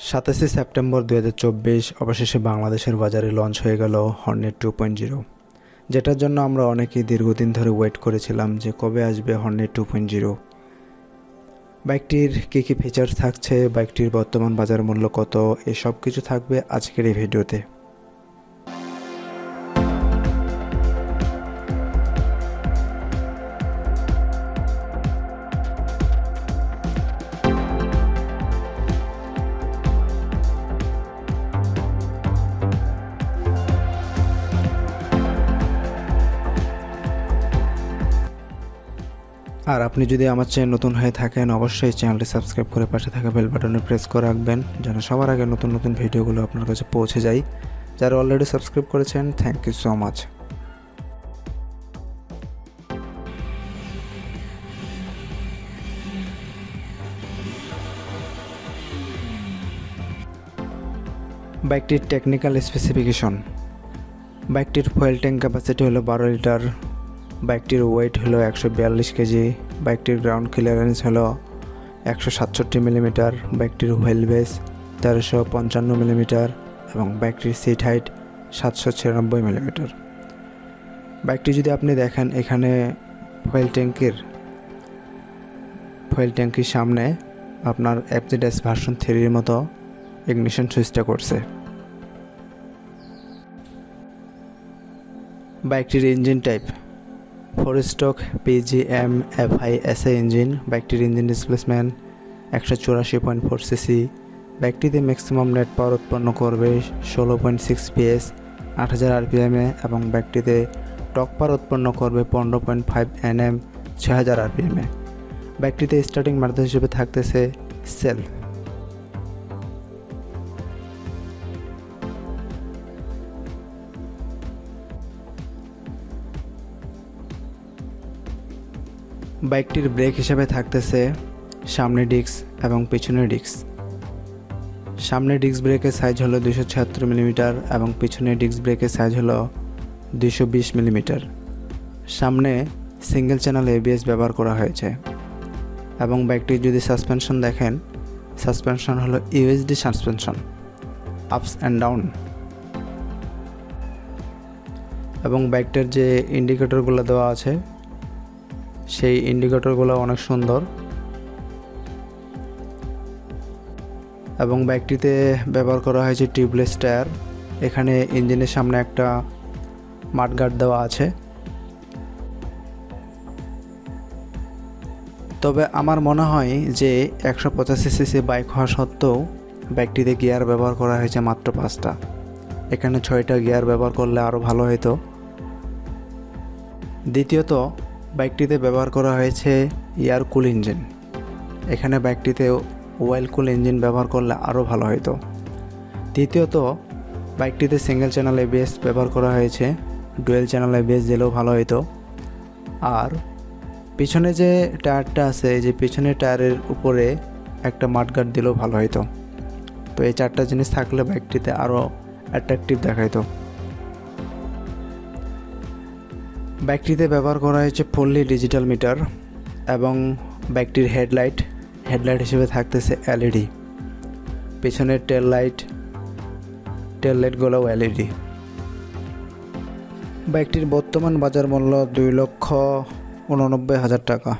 27 September 2024 অবশেষে বাংলাদেশের বাজারে লঞ্চ হয়ে গেল হর্নেট 2.0, যেটার জন্য আমরা অনেকেই দীর্ঘদিন ধরে ওয়েট করেছিলাম যে কবে আসবে হর্নেট 2.0। বাইকটির কী কী ফিচার্স থাকছে, বাইকটির বর্তমান বাজার মূল্য কত, এসব কিছু থাকবে আজকের এই ভিডিওতে। আর আপনি যদি আমার চ্যানেল নতুন হয়ে থাকেন, অবশ্যই চ্যানেলটি সাবস্ক্রাইব করে পাশে থাকা বেল বাটনে প্রেস করে রাখবেন, যেন সবার আগে নতুন নতুন ভিডিওগুলো আপনার কাছে পৌঁছে যায়। যারা অলরেডি সাবস্ক্রাইব করেছেন, থ্যাংক ইউ সো মাচ। বাইকটির টেকনিক্যাল স্পেসিফিকেশন: বাইকটির ফুয়েল ট্যাঙ্ক ক্যাপাসিটি হলো 12 লিটার, বাইকটির ওয়েট হলো 142 কেজি, বাইকটির গ্রাউন্ড ক্লিয়ারেন্স হলো 167 মিলিমিটার, বাইকটির হুইল বেস 1355 মিলিমিটার এবং বাইকটির সিট হাইট 796 মিলিমিটার। বাইকটি যদি আপনি দেখেন, এখানে ফুয়েল ট্যাঙ্কির সামনে আপনার FZS ভার্সন 3-এর মতো ইগনিশন সুইচটা করছে। বাইকটির engine type 4 stroke PGM FI-SA engine. বাইকটির ইঞ্জিন ডিসপ্লেসমেন্ট 184.4 সিসি। বাইকটিতে ম্যাক্সিমাম নেট পাওয়ার উৎপন্ন করবে 16.6 PS 8000 RPM এবং বাইকটিতে টর্ক পাওয়ার উৎপন্ন করবে 15.5 Nm 6000 RPM। বাইকটিতে স্টার্টিং মাধ্যম হিসেবে থাকতেছে সেলফ। বাইকটির ব্রেক হিসেবে থাকতেছে সামনে ডিস্ক এবং পিছনের ডিস্ক। সামনে ডিস্ক ব্রেকের সাইজ হলো 276 মিলিমিটার এবং পিছনের ডিস্ক ব্রেকের সাইজ হলো 220 মিলিমিটার। সামনে সিঙ্গেল চ্যানেল ABS ব্যবহার করা হয়েছে এবং বাইকটির যদি সাসপেনশন দেখেন, সাসপেনশন হলো USD suspension, ups and down. এবং বাইকটার যে ইন্ডিকেটরগুলো দেওয়া আছে, সেই ইন্ডিকেটরগুলো অনেক সুন্দর এবং বাইকটিতে ব্যবহার করা হয়েছে টিউবলেস টায়ার। এখানে ইঞ্জিনের সামনে একটা মাডগার্ড দেওয়া আছে। তবে আমার মনে হয় যে 185 সিসি বাইক হওয়া সত্ত্বেও বাইকটিতে গিয়ার ব্যবহার করা হয়েছে মাত্র 5টা। এখানে 6টা গিয়ার ব্যবহার করলে আরও ভালো হতো। দ্বিতীয়ত, বাইকটিতে ব্যবহার করা হয়েছে এয়ার কুল ইঞ্জিন। এখানে বাইকটিতে ওয়েল কুল ইঞ্জিন ব্যবহার করলে আরও ভালো হতো। তৃতীয়ত, বাইকটিতে সিঙ্গেল চ্যানেল ABS ব্যবহার করা হয়েছে, ডুয়েল চ্যানেল ABS দিলেও ভালো হতো। আর পিছনে যে টায়ারটা আছে, যে পিছনের টায়ারের উপরে একটা মাডগার্ড দিলেও ভালো হতো। তো এই 4টা জিনিস থাকলে বাইকটিতে আরও অ্যাট্রাকটিভ দেখাইতো। বাইকটিতে ব্যবহার করা হয়েছে ফুললি ডিজিটাল মিটার এবং বাইকটির হেডলাইট হিসেবে থাকতেছে LED। পেছনের টেল লাইটগুলোও LED। বাইকটির বর্তমান বাজার মূল্য 2,89,000 টাকা।